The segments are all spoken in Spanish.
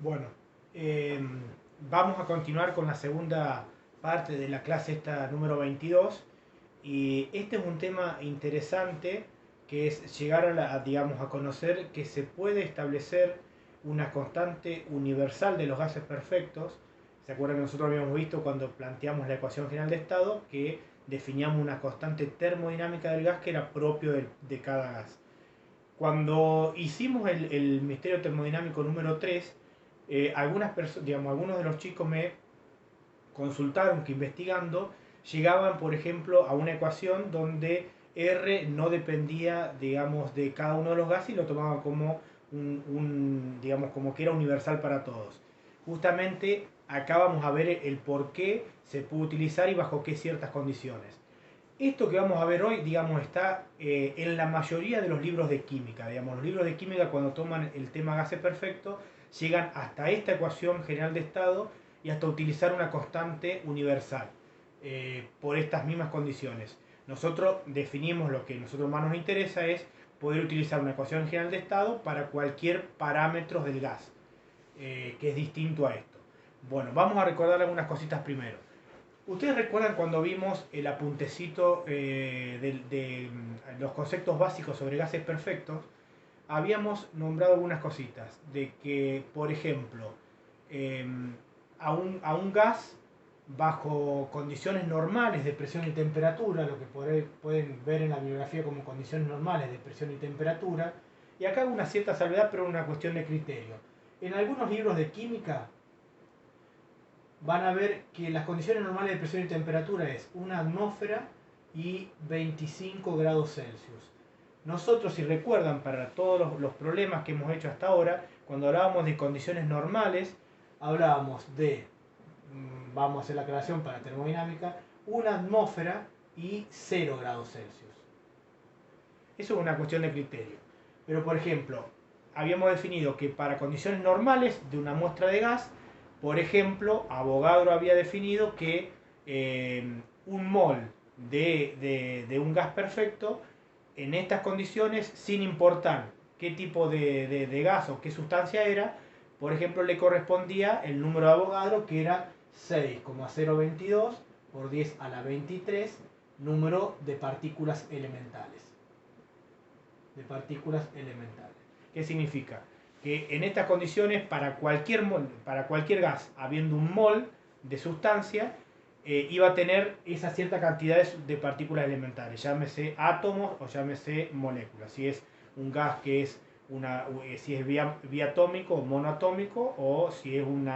Bueno, eh, vamos a continuar con la segunda parte de la clase esta número 22 y este es un tema interesante que es llegar digamos, a conocer que se puede establecer una constante universal de los gases perfectos. ¿Se acuerdan que nosotros habíamos visto cuando planteamos la ecuación general de estado que definíamos una constante termodinámica del gas que era propio de cada gas? Cuando hicimos el misterio termodinámico número 3, algunos de los chicos me consultaron que investigando llegaban, por ejemplo, a una ecuación donde R no dependía, digamos, de cada uno de los gases y lo tomaban como digamos, como que era universal para todos. Justamente acá vamos a ver el por qué se puede utilizar y bajo qué ciertas condiciones. Esto que vamos a ver hoy, digamos, está en la mayoría de los libros de química. Digamos, los libros de química cuando toman el tema gases perfectos llegan hasta esta ecuación general de estado y hasta utilizar una constante universal por estas mismas condiciones. Nosotros definimos lo que a nosotros más nos interesa es poder utilizar una ecuación general de estado para cualquier parámetro del gas, que es distinto a esto. Bueno, vamos a recordar algunas cositas primero. ¿Ustedes recuerdan cuando vimos el apuntecito de los conceptos básicos sobre gases perfectos? Habíamos nombrado algunas cositas, de que, por ejemplo, eh, a un gas bajo condiciones normales de presión y temperatura, lo que pueden ver en la bibliografía como condiciones normales de presión y temperatura, y acá hago una cierta salvedad, pero una cuestión de criterio. En algunos libros de química van a ver que las condiciones normales de presión y temperatura es una atmósfera y 25 grados Celsius. Nosotros, si recuerdan, para todos los problemas que hemos hecho hasta ahora, cuando hablábamos de condiciones normales, hablábamos de, vamos a hacer la aclaración para termodinámica, una atmósfera y 0 grados Celsius. Eso es una cuestión de criterio. Pero, por ejemplo, habíamos definido que para condiciones normales de una muestra de gas, por ejemplo, Avogadro había definido que un mol de un gas perfecto, en estas condiciones, sin importar qué tipo de gas o qué sustancia era, por ejemplo, le correspondía el número de Avogadro, que era 6,022 por 10 a la 23 número de partículas elementales. ¿Qué significa? Que en estas condiciones, para cualquier gas, habiendo un mol de sustancia, iba a tener esa cierta cantidad de partículas elementales, llámese átomos o llámese moléculas. Si es un gas que es si es biatómico o monoatómico, o si es un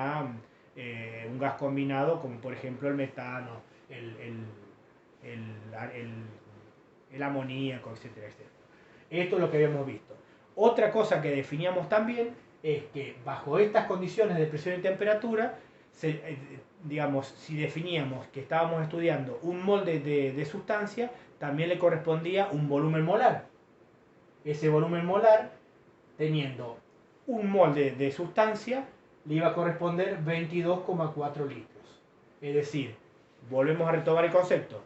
gas combinado, como por ejemplo el metano, el, el, el, el amoníaco, etcétera, etcétera. Esto es lo que habíamos visto. Otra cosa que definíamos también es que bajo estas condiciones de presión y temperatura, digamos, si definíamos que estábamos estudiando un mol de sustancia, también le correspondía un volumen molar. Ese volumen molar, teniendo un mol de sustancia, le iba a corresponder 22,4 litros. Es decir, volvemos a retomar el concepto.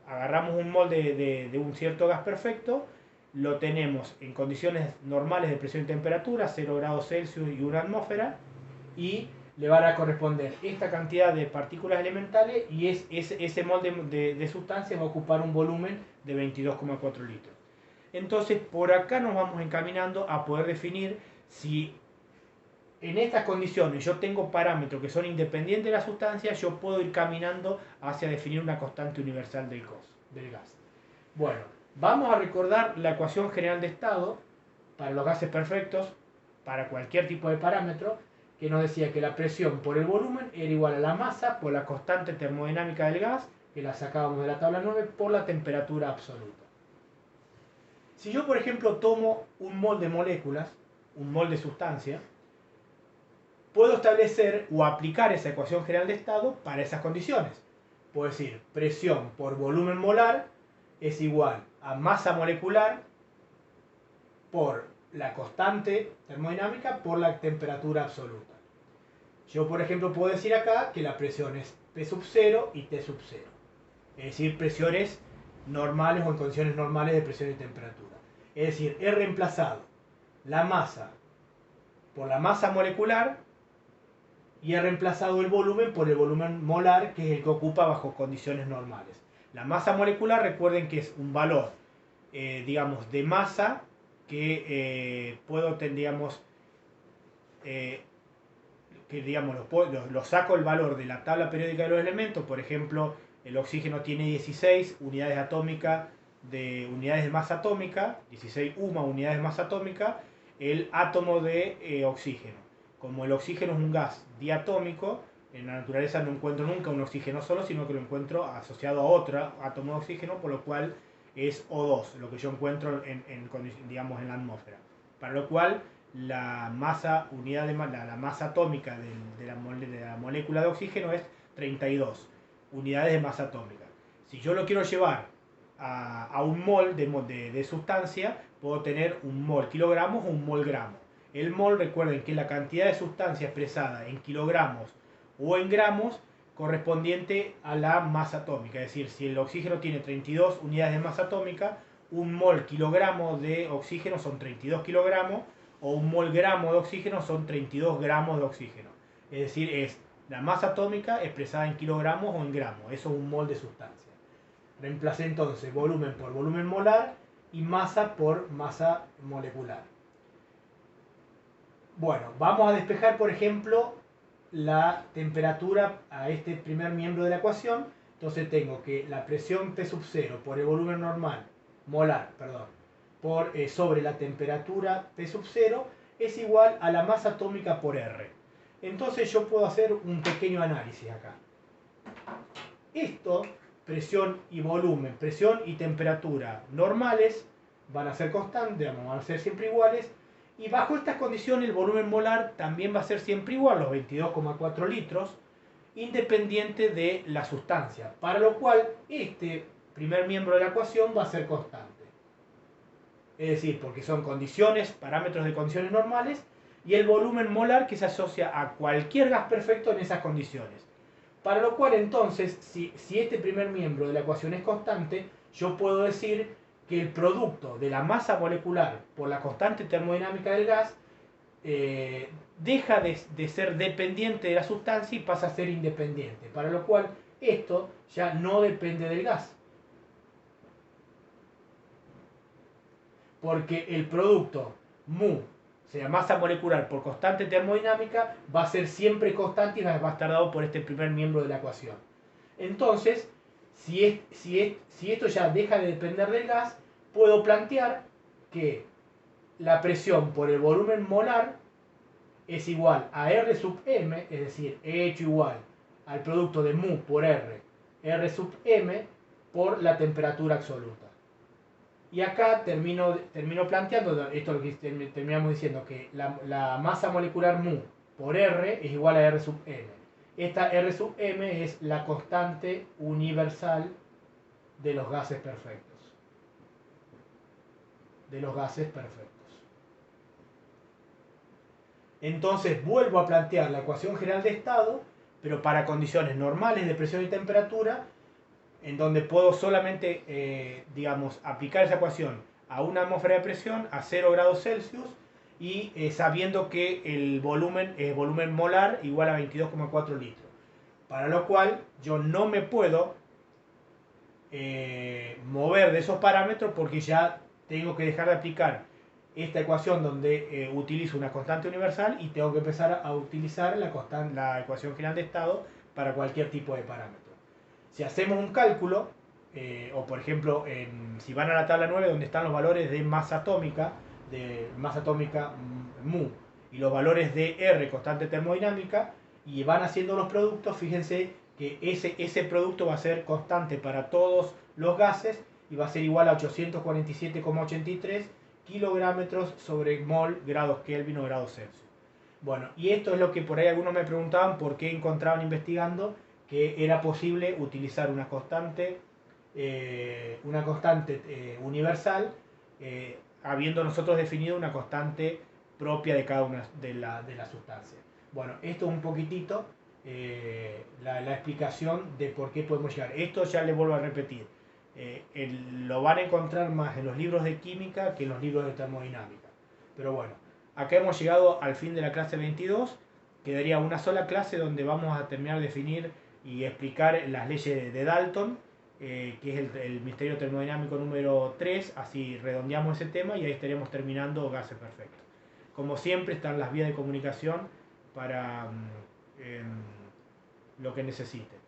Agarramos un mol de un cierto gas perfecto, lo tenemos en condiciones normales de presión y temperatura, 0 grados Celsius y una atmósfera, y le van a corresponder esta cantidad de partículas elementales, y ese mol de sustancia va a ocupar un volumen de 22,4 litros. Entonces, por acá nos vamos encaminando a poder definir si en estas condiciones yo tengo parámetros que son independientes de la sustancia, yo puedo ir caminando hacia definir una constante universal del gas. Bueno, vamos a recordar la ecuación general de estado para los gases perfectos, para cualquier tipo de parámetro, que nos decía que la presión por el volumen era igual a la masa por la constante termodinámica del gas, que la sacábamos de la tabla 9, por la temperatura absoluta. Si yo, por ejemplo, tomo un mol de moléculas, un mol de sustancia, puedo establecer o aplicar esa ecuación general de estado para esas condiciones. Puedo decir, presión por volumen molar es igual a masa molecular por la constante termodinámica por la temperatura absoluta. Yo, por ejemplo, puedo decir acá que la presión es P sub 0 y T sub 0. Es decir, presiones normales o en condiciones normales de presión y temperatura. Es decir, he reemplazado la masa por la masa molecular y he reemplazado el volumen por el volumen molar, que es el que ocupa bajo condiciones normales. La masa molecular, recuerden que es un valor, digamos, de masa que puedo tener, digamos, que digamos, lo saco el valor de la tabla periódica de los elementos. Por ejemplo, el oxígeno tiene 16 unidades atómicas de unidades de masa atómica, 16 UMA unidades de masa atómica, el átomo de oxígeno. Como el oxígeno es un gas diatómico, en la naturaleza no encuentro nunca un oxígeno solo, sino que lo encuentro asociado a otro átomo de oxígeno, por lo cual es O2, lo que yo encuentro digamos, en la atmósfera. Para lo cual la masa unidad de la masa atómica de la molécula de oxígeno es 32 unidades de masa atómica. Si yo lo quiero llevar a un mol de sustancia, puedo tener un mol kilogramos o un mol gramo. El mol, recuerden que es la cantidad de sustancia expresada en kilogramos o en gramos correspondiente a la masa atómica. Es decir, si el oxígeno tiene 32 unidades de masa atómica, un mol kilogramo de oxígeno son 32 kilogramos, o un mol gramo de oxígeno son 32 gramos de oxígeno. Es decir, es la masa atómica expresada en kilogramos o en gramos. Eso es un mol de sustancia. Reemplacé entonces volumen por volumen molar y masa por masa molecular. Bueno, vamos a despejar, por ejemplo, la temperatura a este primer miembro de la ecuación. Entonces tengo que la presión P sub 0 por el volumen normal, molar, perdón, sobre la temperatura P sub 0 es igual a la masa atómica por R. Entonces yo puedo hacer un pequeño análisis acá. Esto, presión y volumen, presión y temperatura normales, van a ser constantes, van a ser siempre iguales, y bajo estas condiciones el volumen molar también va a ser siempre igual, los 22,4 litros, independiente de la sustancia, para lo cual este primer miembro de la ecuación va a ser constante. Es decir, porque son condiciones, parámetros de condiciones normales, y el volumen molar que se asocia a cualquier gas perfecto en esas condiciones. Para lo cual entonces, si este primer miembro de la ecuación es constante, yo puedo decir que el producto de la masa molecular por la constante termodinámica del gas deja de ser dependiente de la sustancia y pasa a ser independiente. Para lo cual esto ya no depende del gas. Porque el producto mu, o sea, masa molecular por constante termodinámica, va a ser siempre constante y va a estar dado por este primer miembro de la ecuación. Entonces, si esto ya deja de depender del gas, puedo plantear que la presión por el volumen molar es igual a R sub m, es decir, he hecho igual al producto de mu por R sub m por la temperatura absoluta. Y acá termino planteando, esto es lo que terminamos diciendo, que la masa molecular mu por R es igual a R sub m. Esta R sub m es la constante universal de los gases perfectos. Entonces vuelvo a plantear la ecuación general de estado, pero para condiciones normales de presión y temperatura, en donde puedo solamente, digamos, aplicar esa ecuación a una atmósfera de presión a 0 grados Celsius y sabiendo que el volumen molar igual a 22,4 litros. Para lo cual yo no me puedo mover de esos parámetros porque ya tengo que dejar de aplicar esta ecuación donde utilizo una constante universal y tengo que empezar a utilizar la ecuación general de estado para cualquier tipo de parámetro. Si hacemos un cálculo, o por ejemplo, si van a la tabla 9 donde están los valores de masa atómica mu, y los valores de R, constante termodinámica, y van haciendo los productos, fíjense que ese producto va a ser constante para todos los gases y va a ser igual a 847,83 kilogramos sobre mol grados Kelvin o grados Celsius. Bueno, y esto es lo que por ahí algunos me preguntaban por qué encontraban investigando que era posible utilizar una constante universal, habiendo nosotros definido una constante propia de cada una de las sustancias. Bueno, esto es un poquitito la explicación de por qué podemos llegar. Esto ya les vuelvo a repetir, lo van a encontrar más en los libros de química que en los libros de termodinámica. Pero bueno, acá hemos llegado al fin de la clase 22. quedaría una sola clase donde vamos a terminar de definir y explicar las leyes de Dalton, que es el misterio termodinámico número 3, así redondeamos ese tema y ahí estaremos terminando gases perfectos. Como siempre están las vías de comunicación para lo que necesiten.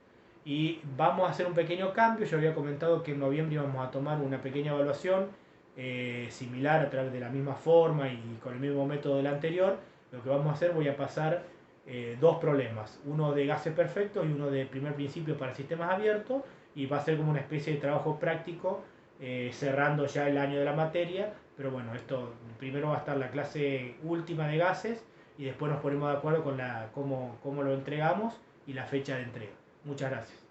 Y vamos a hacer un pequeño cambio. Yo había comentado que en noviembre íbamos a tomar una pequeña evaluación similar a través de la misma forma y con el mismo método del anterior. Lo que vamos a hacer, voy a pasar dos problemas, uno de gases perfectos y uno de primer principio para sistemas abiertos, y va a ser como una especie de trabajo práctico cerrando ya el año de la materia. Pero bueno, esto primero va a estar la clase última de gases y después nos ponemos de acuerdo con cómo lo entregamos y la fecha de entrega. Muchas gracias.